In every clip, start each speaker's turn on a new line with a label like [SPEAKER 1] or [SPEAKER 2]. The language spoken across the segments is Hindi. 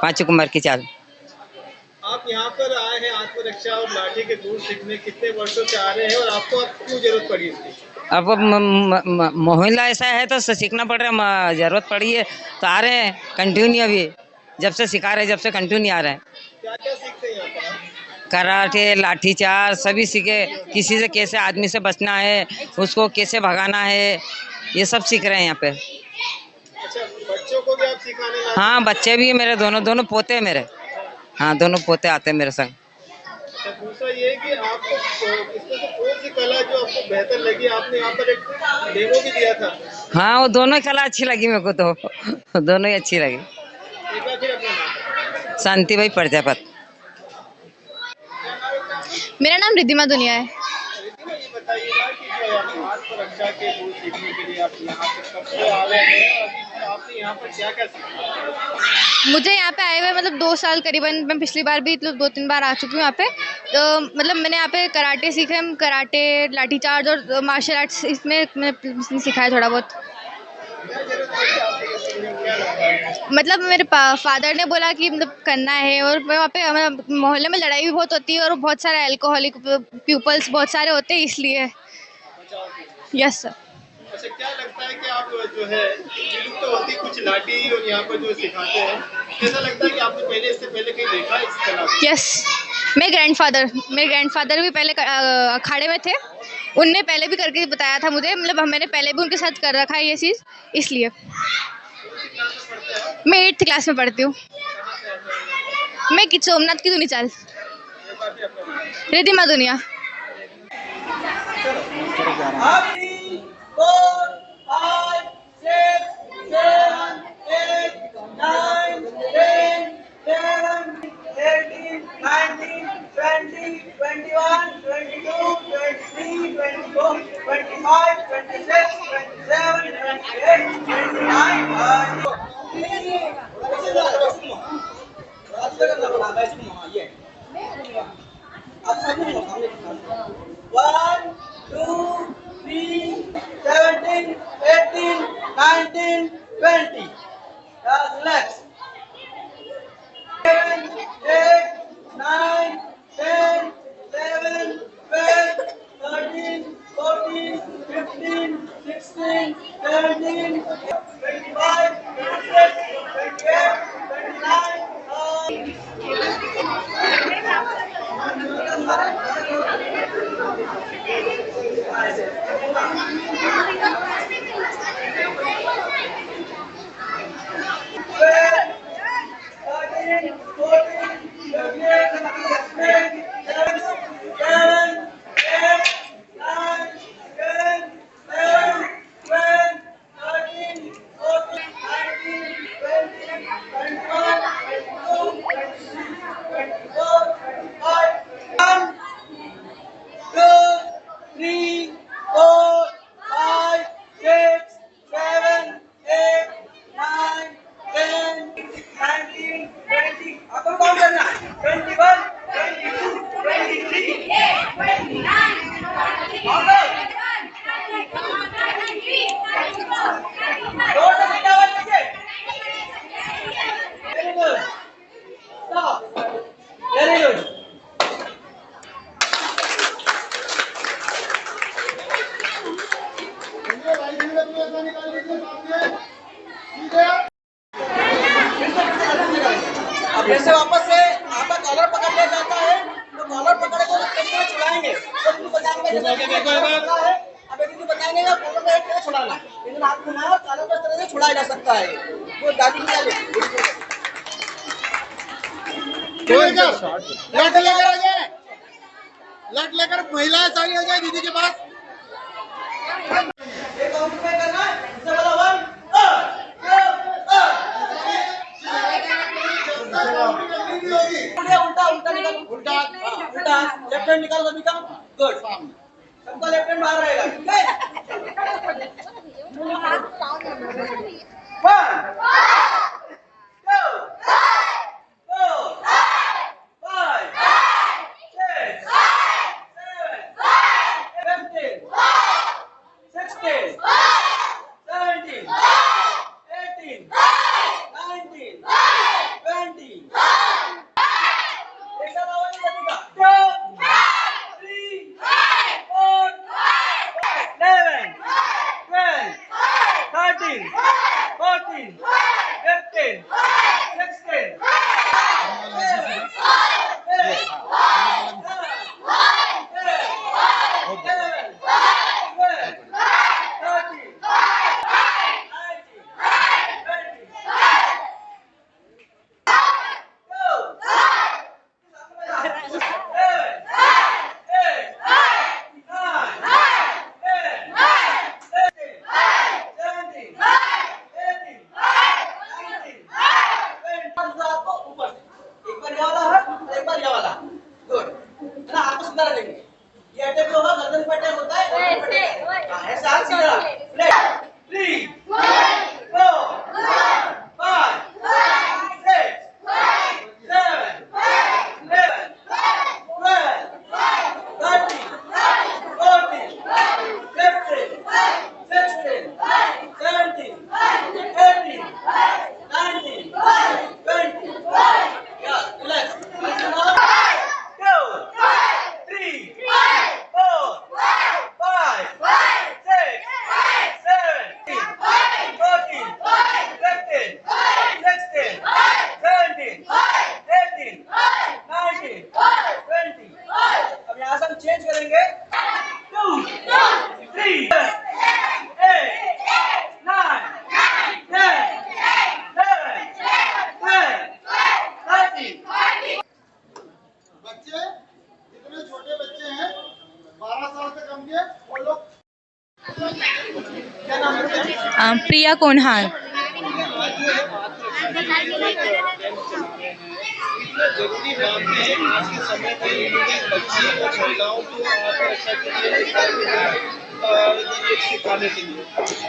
[SPEAKER 1] पांचू कुमार की चाल।
[SPEAKER 2] आप यहाँ पर आए हैं आत्मरक्षा और लाठी के गुण सीखने, कितने वर्षों से आ रहे हैं और आपको अब क्यों जरूरत पड़ी इसकी?
[SPEAKER 1] अब मोहिला ऐसा है तो सीखना पड़ रहा है, जरूरत पड़ी है तो आ रहे हैं कंटिन्यू। अभी जब से सिखा रहे जब से कंटिन्यू आ रहे हैं।
[SPEAKER 2] क्या क्या सीखते हैं यहाँ पर आप?
[SPEAKER 1] कराटे, लाठीचार्ज सभी सीखे। किसी से कैसे आदमी से बचना है, उसको कैसे भगाना है, ये सब सीख रहे हैं यहाँ पे।
[SPEAKER 2] अच्छा, बच्चों को भी आप सिखाने लाते
[SPEAKER 1] हाँ,
[SPEAKER 2] हैं?
[SPEAKER 1] बच्चे भी मेरे दोनों पोते हैं मेरे। हाँ, दोनों पोते आते हैं मेरे संग।
[SPEAKER 2] अच्छा, दूसरा ये है कि आपको इसमें से कौन सी कला जो आपको बेहतर लगी? आपने यहाँ पर एक डेमो भी दिया था।
[SPEAKER 1] हाँ, वो दोनों कला अच्छी लगी मेरे को तो दोनों ही अच्छी लगी।
[SPEAKER 2] एक बार फिर अपना नाम।
[SPEAKER 1] शांति भाई प्रजापत।
[SPEAKER 3] मेरा नाम रिद्धिमा दुनिया है।
[SPEAKER 2] रिद्धिमा, ये बताइएगा कि जो आत्मरक्षा के गुण सीखने के लिए आप यहाँ पे कब से आ रहे हैं और आपने यहाँ पर क्या क्या सीखा?
[SPEAKER 3] मुझे यहाँ पे आए हुए मतलब 2 साल करीबन, मैं पिछली बार भी मतलब 2-3 बार आ चुकी हूँ यहाँ पे। तो मतलब मैंने यहाँ पे कराटे सीखे, कराटे, लाठीचार्ज और मार्शल आर्ट्स इसमें मैंने सीखा है थोड़ा बहुत।
[SPEAKER 2] क्या जरूरत पड़ी आपको सीखने की? क्या लगता है?
[SPEAKER 3] मतलब मेरे फादर ने बोला कि मतलब करना है, और वहाँ पे मतलब मोहल्ले में लड़ाई भी बहुत होती है और बहुत सारे अल्कोहलिक पीपल्स बहुत सारे होते हैं, इसलिए।
[SPEAKER 2] बचाओ की।
[SPEAKER 3] Yes sir.
[SPEAKER 2] अच्छा, क्या लगता है कि आप जो है विलुप्त तो होती कुछ लाठी और यहाँ पर जो सिखाते हैं, कैसा लगता है कि आपने पहले इससे पहले कहीं देखा है इस कला को?
[SPEAKER 3] यस, मेरे ग्रैंडफादर भी पहले अखाड़े में थे। उनने पहले भी करके बताया था मुझे, मतलब मैंने पहले भी उनके साथ कर रखा है ये चीज़, इसलिए।
[SPEAKER 2] कौन सी क्लास में पढ़ते हैं आप?
[SPEAKER 3] मैं 8th क्लास में पढ़ती हूँ।
[SPEAKER 2] कहाँ से आते हैं?
[SPEAKER 3] मैं सोमनाथ की दुनी चाल।
[SPEAKER 2] एक बार फिर अपना नाम।
[SPEAKER 3] रिद्धिमा दुनिया।
[SPEAKER 4] जैसे वापस से आपका कॉलर पकड़ लिया जाता है तो कॉलर पकड़ के कैसे छुड़ाएंगे तो बिल्कुल बताएंगे जैसे है अब एक बताएंगे ना कॉलर पे कैसे छुड़ाना, लेकिन हाथ घुमाओ कॉलर पर इस तरह से छुड़ाया जा सकता है। वो दादी की
[SPEAKER 2] लट लेकर आ जाए, लट लेकर महिलाएं सारी आ जाए दीदी के पास।
[SPEAKER 4] एक काउंट पे करना है, इससे बोला 1 उल्टा उल्टा निकाल, उल्टा उल्टा लेफ्ट हैंड निकाल सभी का। गुड, सबका लेफ्ट हैंड बाहर रहेगा, ठीक है। 17, 18, 19, 20 ऊपर से। एक बार ये वाला हाथ और एक बार ये वाला। गुड। है ना, आपको सीधा रखेंगे। ये अटैक होगा, गर्दन पे अटैक होता है। हाँ, ऐसा हाथ सीधा। फ्लैट। 3 4 5 6 7 11 12 13 14 15 16 17 18 19 20 yeah relax 2 3 4 5 6 7 14 15 16 17 18 19 20 अब यहाँ से हम चेंज करेंगे 2 3 8 9 10 11 12 13
[SPEAKER 2] बच्चे जितने छोटे बच्चे हैं 12 साल से कम के वो लोग क्या नाम है?
[SPEAKER 5] प्रिया कोनहार।
[SPEAKER 2] जरूरी बात है आज के समय में बच्ची और महिलाओं को आत्मरक्षा के लिए सिखाने के लिए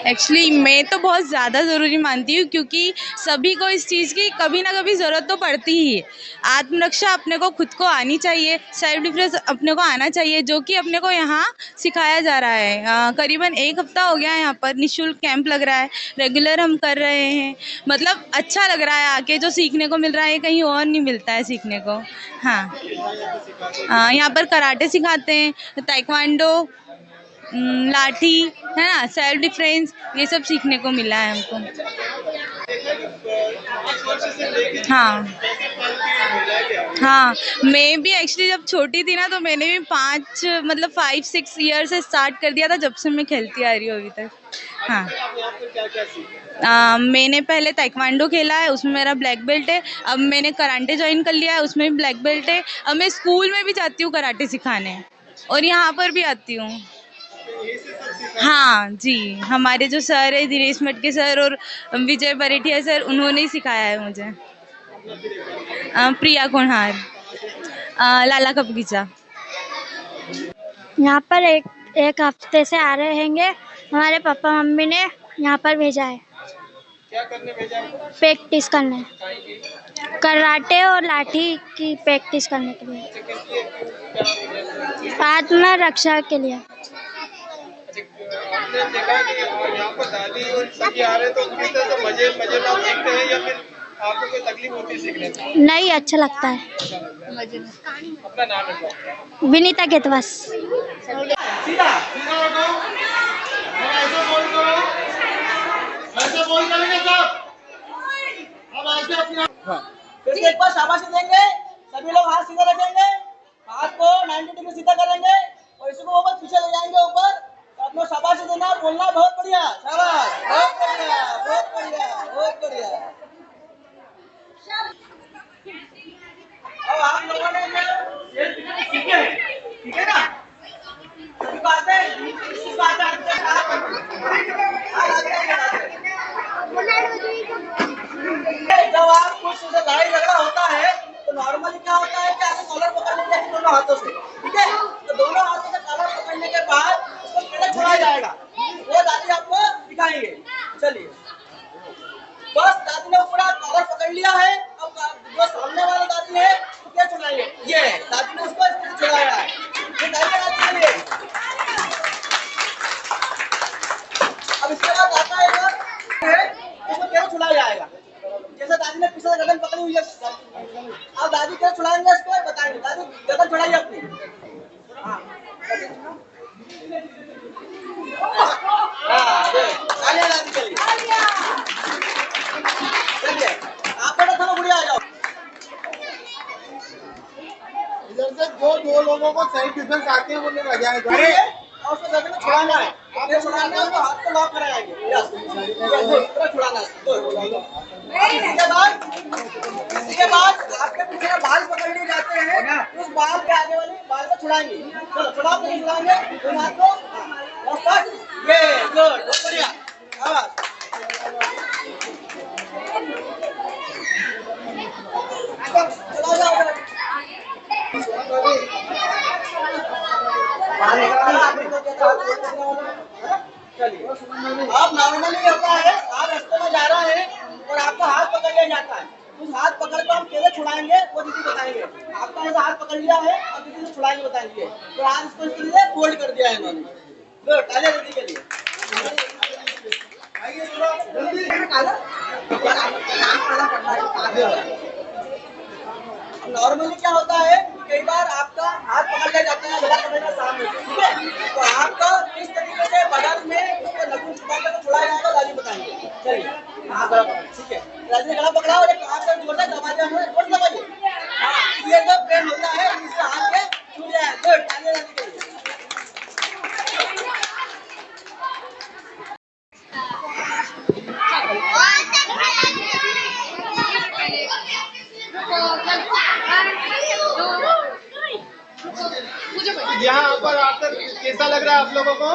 [SPEAKER 5] एक्चुअली मैं तो बहुत ज़्यादा ज़रूरी मानती हूँ, क्योंकि सभी को इस चीज़ की कभी ना कभी ज़रूरत तो पड़ती ही है। आत्मरक्षा अपने को खुद को आनी चाहिए, सेल्फ डिफेंस अपने को आना चाहिए, जो कि अपने को यहाँ सिखाया जा रहा है। करीबन 1 हफ्ता हो गया है, यहाँ पर निःशुल्क कैंप लग रहा है, रेगुलर हम कर रहे हैं। मतलब अच्छा लग रहा है आके, जो सीखने को मिल रहा है कहीं और नहीं मिलता है सीखने को। हाँ, यहाँ पर कराटे सिखाते हैं, ताइक्वांडो, लाठी, है ना, सेल्फ डिफेंस, ये सब सीखने को मिला है हमको। हाँ हाँ, मैं भी एक्चुअली जब छोटी थी ना, तो मैंने भी 5-6 ईयर से स्टार्ट कर दिया था, जब से मैं खेलती आ रही हूँ अभी तक। हाँ, मैंने पहले ताइक्वांडो खेला है, उसमें मेरा ब्लैक बेल्ट है। अब मैंने कराटे ज्वाइन कर लिया है, उसमें भी ब्लैक बेल्ट है। अब मैं स्कूल में भी जाती हूँ कराटे सिखाने, और यहाँ पर भी आती हूँ। हाँ जी, हमारे जो सर है दिनेश मटके सर और विजय बरेठिया सर, उन्होंने ही सिखाया है मुझे। प्रिया कोनहार, लाला का बगीचा।
[SPEAKER 6] यहाँ पर एक हफ्ते से आ रहे हैं। हमारे पापा मम्मी ने यहाँ पर भेजा है।
[SPEAKER 2] क्या करने भेजा?
[SPEAKER 6] प्रैक्टिस करने, कराटे और लाठी की प्रैक्टिस करने के लिए, आत्मरक्षा के लिए।
[SPEAKER 2] आपने देखा कि यहाँ पर दादी और सभी आ रहे हैं, तो उनकी तरह से मजे में आप सीखते हैं या फिर आपको कोई तकलीफ होती है सीखने में?
[SPEAKER 6] नहीं, अच्छा लगता है।
[SPEAKER 2] अपना नाम बताओ।
[SPEAKER 6] विनीता केतवास।
[SPEAKER 2] सीधा बताओ, ऐसे बोल करो, ऐसे बोल करेंगे सब। अब ऐसे अपना
[SPEAKER 4] फिर से एक बार शाबाशी देंगे, सभी लोग हाथ सीधा रखेंगे, हाथ को 90 डिग्री सीधा करेंगे और इसी को ऊपर पीछे ले जाएंगे ऊपर। तो अपना शाबाशी देना, बोलना बहुत बढ़िया, शाबाश, बहुत बढ़िया, बहुत बढ़िया, बहुत बढ़िया। अब आप लोगों ने ये सीखे हैं, ठीक है ना? सभी बातें इसी बात जब आप कुछ से लड़ाई झगड़ा होता है तो नॉर्मली क्या होता है कि आपको कॉलर पकड़ लेते हैं दोनों हाथों से, ठीक है? तो दोनों हाथों से कॉलर पकड़ने के बाद उसको पहले छुड़ाया जाएगा, वो दादी आपको दिखाएंगे। चलिए, बस दादी ने पूरा कॉलर पकड़ लिया है। अब जो सामने वाला दादी है तो क्या छुड़ाएंगे? ये दादी ने उसको इससे छुड़ाया है, ये दादी के लिए। अब इसके बाद आता है उसको क्या छुड़ाया जाएगा? जैसे दादी ने पीछे गर्दन पकड़ी हुई है, अब दादी क्या छुड़ाएंगे इसको बताएंगे। दादी गर्दन छुड़ाइए अपनी। हाँ, दादी चलिए, चलिए आप बेटा थोड़ा बुढ़िया आ जाओ।
[SPEAKER 2] इधर से जो दो लोगों को सेल्फ डिफेंस आते हैं वो लोग आ जाएंगे
[SPEAKER 4] और उसको गर्दन में छुड़ाना है। आपने छुड़ाना है तो हाथ को लॉक कराएंगे, छुड़ाना है। इसके बाद आपके पीछे बाल पकड़ लिए जाते हैं, उस बाल के आगे वाले बाल को छुड़ाएंगे। चलो छुड़ाओ, तो छुड़ाएंगे दोनों हाथ को। ये गुड, बहुत बढ़िया। लिया है, अब दीदी से छुड़ाएंगे बताएंगे। तो आज इसको इस तरीके से फोल्ड कर दिया है इन्होंने। गुड, तालियां दीदी के लिए। आइए थोड़ा जल्दी काला करना है। नॉर्मली क्या होता है, कई बार आपका हाथ पकड़ ले जाते हैं गला पकड़ना सामने से, ठीक है? तो आपका किस तरीके से बगल में उसको नखून छुपा कर छुड़ाया जाएगा, राजू बताएंगे। चलिए, हाँ गला पकड़, ठीक है? राजू ने गला पकड़ा और एक हाथ से जोड़ना दबाया है, जोड़ दबाइए। हाँ, ये जो पेन होता है इससे हाथ के छूट जाए। गुड, तालियां देने के लिए।
[SPEAKER 2] यहाँ पर आकर कैसा लग रहा है आप लोगों को?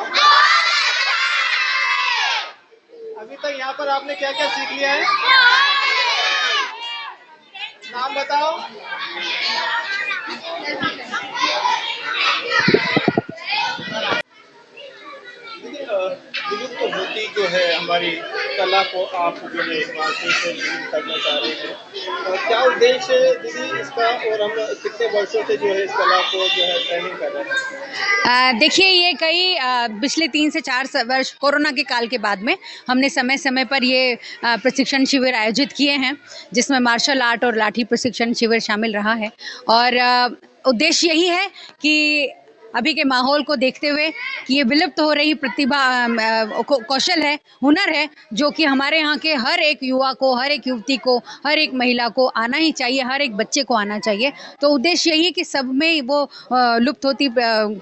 [SPEAKER 2] अभी तक यहाँ पर आपने क्या क्या सीख लिया है? नाम बताओ। विलुप्त होती जो है हमारी कला को आप जो है मार्केट से विलुप्त करना चाह रहे हैं, क्या उद्देश्य है दीदी इसका, और हम कितने वर्षों से जो है इस कला को जो है ट्रेनिंग कर रहे हैं?
[SPEAKER 7] देखिए, ये कई पिछले 3 से 4 वर्ष कोरोना के काल के बाद में हमने समय समय पर ये प्रशिक्षण शिविर आयोजित किए हैं, जिसमें मार्शल आर्ट और लाठी प्रशिक्षण शिविर शामिल रहा है। और उद्देश्य यही है कि अभी के माहौल को देखते हुए कि ये विलुप्त हो रही प्रतिभा कौशल है, हुनर है, जो कि हमारे यहाँ के हर एक युवा को, हर एक युवती को, हर एक महिला को आना ही चाहिए, हर एक बच्चे को आना चाहिए। तो उद्देश्य यही है कि सब में वो लुप्त होती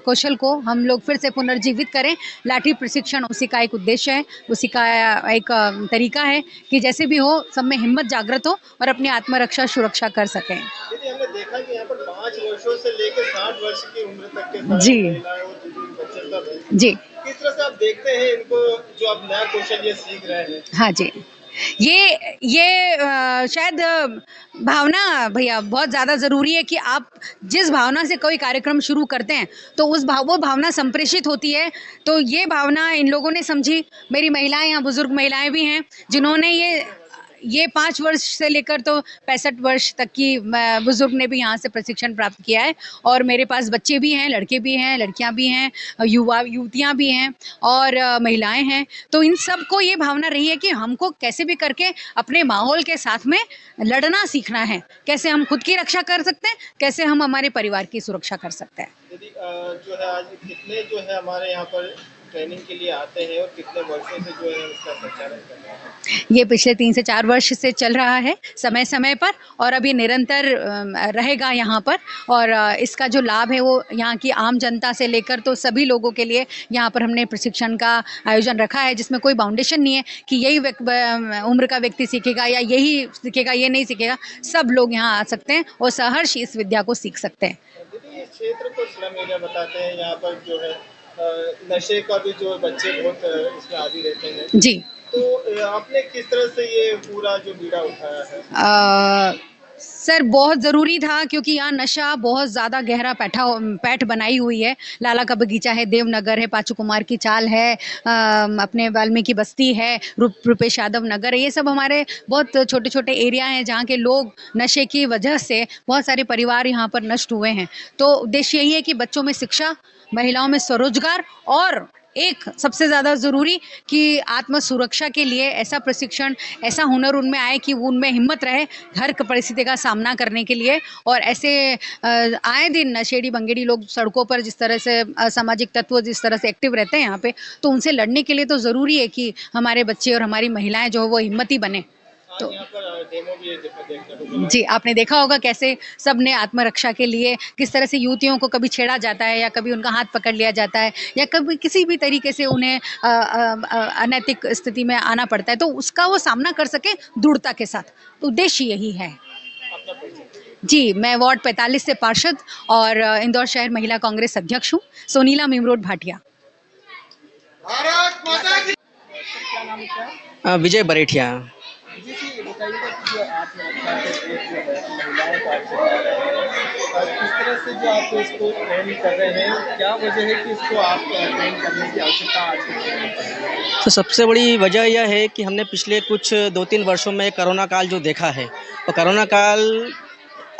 [SPEAKER 7] कौशल को हम लोग फिर से पुनर्जीवित करें। लाठी प्रशिक्षण उसी का एक उद्देश्य है, उसी का एक तरीका है कि जैसे भी हो सब में हिम्मत जागृत हो और अपनी आत्मरक्षा सुरक्षा कर सकें।
[SPEAKER 2] दीदी, हमने देखा कि यहाँ पर 5 वर्षों से लेकर 60 वर्ष की उम्र तक के
[SPEAKER 7] जी
[SPEAKER 2] बच्चे सब हैं।
[SPEAKER 7] जी,
[SPEAKER 2] किस तरह से आप देखते हैं इनको, जो आप नया कौशल ये सीख रहे हैं?
[SPEAKER 7] हाँ जी, ये शायद भावना भैया बहुत ज़्यादा ज़रूरी है कि आप जिस भावना से कोई कार्यक्रम शुरू करते हैं तो वो भावना संप्रेषित होती है। तो ये भावना इन लोगों ने समझी। मेरी महिलाएं, यहाँ बुजुर्ग महिलाएं भी हैं जिन्होंने ये 5 वर्ष से लेकर तो 65 वर्ष तक की बुजुर्ग ने भी यहाँ से प्रशिक्षण प्राप्त किया है। और मेरे पास बच्चे भी हैं, लड़के भी हैं, लड़कियाँ भी हैं, युवतियाँ भी हैं और महिलाएं हैं। तो इन सब को ये भावना रही है कि हमको कैसे भी करके अपने माहौल के साथ में लड़ना सीखना है, कैसे हम खुद की रक्षा कर सकते हैं, कैसे हम हमारे परिवार की सुरक्षा कर सकते हैं।
[SPEAKER 2] दीदी, जो है आज कितने जो है हमारे यहाँ पर ट्रेनिंग के लिए आते हैं और कितने वर्षों से जो है इसका संचालन कर रहे हैं?
[SPEAKER 7] ये पिछले 3 से 4 वर्ष से चल रहा है समय समय पर, और अभी निरंतर रहेगा यहाँ पर। और इसका जो लाभ है वो यहाँ की आम जनता से लेकर तो सभी लोगों के लिए यहाँ पर हमने प्रशिक्षण का आयोजन रखा है, जिसमें कोई बाउंडेशन नहीं है कि यही उम्र का व्यक्ति सीखेगा या यही सीखेगा, ये नहीं सीखेगा। सब लोग यहाँ आ सकते हैं और सहर्ष इस विद्या को सीख सकते हैं।
[SPEAKER 2] दीदी, इस क्षेत्र को स्लम एरिया बताते हैं, यहाँ पर जो है नशे का भी जो बच्चे बहुत इसमें आदी रहते हैं।
[SPEAKER 7] जी,
[SPEAKER 2] तो आपने किस तरह से ये पूरा जो बीड़ा उठाया है?
[SPEAKER 7] सर, बहुत ज़रूरी था क्योंकि यहाँ नशा बहुत ज़्यादा गहरा पैठ बनाई हुई है। लाला का बगीचा है, देवनगर है, पाचू कुमार की चाल है, अपने वाल्मीकि बस्ती है, रूपेश यादव नगर है। ये सब हमारे बहुत छोटे छोटे एरिया हैं जहाँ के लोग नशे की वजह से बहुत सारे परिवार यहाँ पर नष्ट हुए हैं। तो उद्देश्य यही है कि बच्चों में शिक्षा, महिलाओं में स्वरोजगार और एक सबसे ज़्यादा ज़रूरी कि आत्म सुरक्षा के लिए ऐसा प्रशिक्षण, ऐसा हुनर उनमें आए कि वो उनमें हिम्मत रहे हर परिस्थिति का सामना करने के लिए। और ऐसे आए दिन नशेड़ी बंगेड़ी लोग सड़कों पर जिस तरह से असामाजिक तत्व जिस तरह से एक्टिव रहते हैं यहाँ पे, तो उनसे लड़ने के लिए तो ज़रूरी है कि हमारे बच्चे और हमारी महिलाएं जो वो हिम्मती बने। तो
[SPEAKER 2] यहाँ पर डेमो भी देखने को मिला।
[SPEAKER 7] जी, आपने देखा होगा कैसे सब ने आत्मरक्षा के लिए किस तरह से युवतियों को कभी छेड़ा जाता है या कभी उनका हाथ पकड़ लिया जाता है या कभी किसी भी तरीके से उन्हें अनैतिक स्थिति में आना पड़ता है, तो उसका वो सामना कर सके दृढ़ता के साथ। तो उद्देश्य यही है। जी, मैं वार्ड 45 से पार्षद और इंदौर शहर महिला कांग्रेस अध्यक्ष हूँ, सोनीला मिमरोड भाटिया।
[SPEAKER 8] विजय बरेठिया।
[SPEAKER 2] किस तरह से जो आप इसको ट्रेन कर रहे हैं, क्या वजह है कि इसको आप ट्रेन करने की आवश्यकता आज के?
[SPEAKER 8] तो सबसे बड़ी वजह यह है कि हमने पिछले कुछ 2-3 वर्षों में कोरोना काल जो देखा है, तो कोरोना काल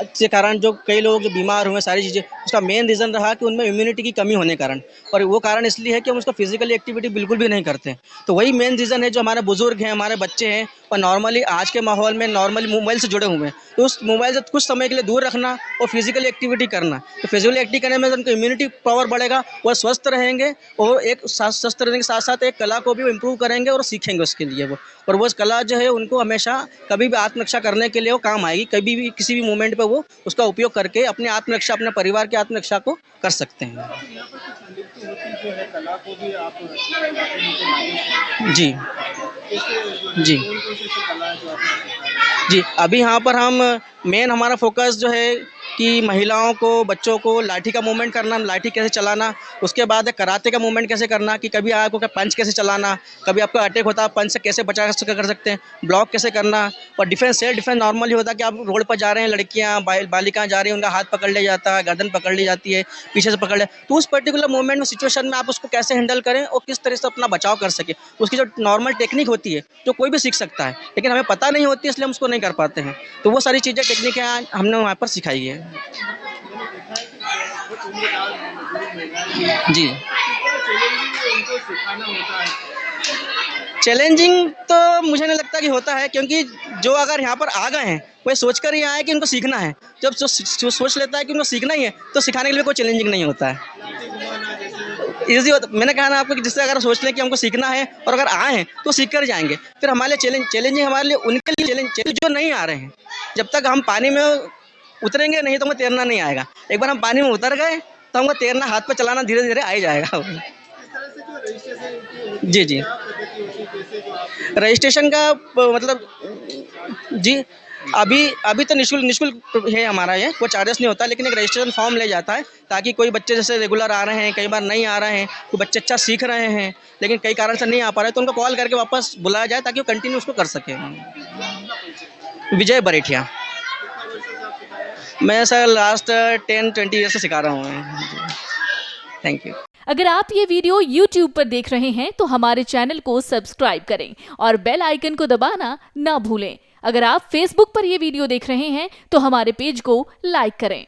[SPEAKER 8] के कारण जो कई लोग जो बीमार हुए सारी चीज़ें, उसका मेन रीज़न रहा कि उनमें इम्यूनिटी की कमी होने के कारण, और वो कारण इसलिए है कि हम उसका फिजिकली एक्टिविटी बिल्कुल भी नहीं करते। तो वही मेन रीज़न है, जो हमारे बुजुर्ग हैं, हमारे बच्चे हैं, और नॉर्मली आज के माहौल में नॉर्मली मोबाइल से जुड़े हुए हैं, तो उस मोबाइल से कुछ समय के लिए दूर रखना और फिजिकल एक्टिविटी करना। तो फिजिकल एक्टिविटी करने में उनका इम्यूनिटी पावर बढ़ेगा, वो स्वस्थ रहेंगे, और एक स्वस्थ रहने के साथ साथ एक कला को भी इम्प्रूव करेंगे और सीखेंगे उसके लिए वो, और वो कला जो है उनको हमेशा कभी भी आत्मरक्षा करने के लिए वो काम आएगी। कभी भी किसी भी मोमेंट पे वो उसका उपयोग करके अपनी आत्मरक्षा, अपने परिवार की आत्मरक्षा को कर सकते हैं।
[SPEAKER 2] जो है कला को भी आप
[SPEAKER 8] जी जी जी, अभी यहाँ पर हम मेन हमारा फोकस जो है कि महिलाओं को, बच्चों को लाठी का मूवमेंट करना, लाठी कैसे चलाना, उसके बाद कराटे का मूवमेंट कैसे करना, कि कभी आपको पंच कैसे चलाना, कभी आपका अटैक होता है पंच से कैसे बचा कर सकते हैं, ब्लॉक कैसे करना, और डिफेंस सेल्फ डिफेंस नॉर्मली होता है कि आप रोड पर जा रहे हैं, लड़कियाँ बालिकाएँ जा रही हैं, उनका हाथ पकड़ लिया जाता है, गर्दन पकड़ ली जाती है, पीछे से पकड़ ले, तो उस पर्टिकुलर मूवमेंट में, सिचुएशन में आप उसको कैसे हैंडल करें और किस तरह से अपना बचाव कर सके, उसकी जो नॉर्मल टेक्निक होती है जो कोई भी सीख सकता है, लेकिन हमें पता नहीं होती, इसलिए हम उसको नहीं कर पाते हैं। तो वो सारी चीज़ें, टेक्निकें हमने वहाँ पर सिखाई है। जी, चैलेंजिंग तो मुझे नहीं लगता कि होता है, क्योंकि जो अगर यहाँ पर आ गए हैं वो सोच कर ही आए कि उनको सीखना है। जब जो सोच लेता है कि उनको सीखना ही है, तो सिखाने के लिए कोई चैलेंजिंग नहीं होता है, ईजी होता। मैंने कहा ना आपको कि जिससे अगर सोच लें कि हमको सीखना है और अगर आए हैं तो सीख कर जाएंगे। फिर हमारे लिए चैलेंजिंग हमारे लिए उनके लिए चैलेंज जो नहीं आ रहे हैं, जब तक हम पानी में उतरेंगे नहीं तो हमको तैरना नहीं आएगा। एक बार हम पानी में उतर गए तो हमको तैरना, हाथ पर चलाना धीरे धीरे आ ही जाएगा। जी जी, रजिस्ट्रेशन का मतलब जी, अभी तो निःशुल्क है हमारा, ये कोई चार्जेस नहीं होता, लेकिन एक रजिस्ट्रेशन फॉर्म ले जाता है, ताकि कोई बच्चे जैसे रेगुलर आ रहे हैं, कई बार नहीं आ रहे हैं, कोई बच्चे अच्छा सीख रहे हैं लेकिन कई कारण से नहीं आ पा रहे, तो उनको कॉल करके वापस बुलाया जाए ताकि वो कंटिन्यू उसको कर सके। विजय बरेठिया। मैं सर लास्ट 10-20 ईयर से सिखा रहा हूँ। Thank you.
[SPEAKER 9] अगर आप ये वीडियो YouTube पर देख रहे हैं तो हमारे चैनल को सब्सक्राइब करें और बेल आइकन को दबाना ना भूलें। अगर आप Facebook पर ये वीडियो देख रहे हैं तो हमारे पेज को लाइक करें।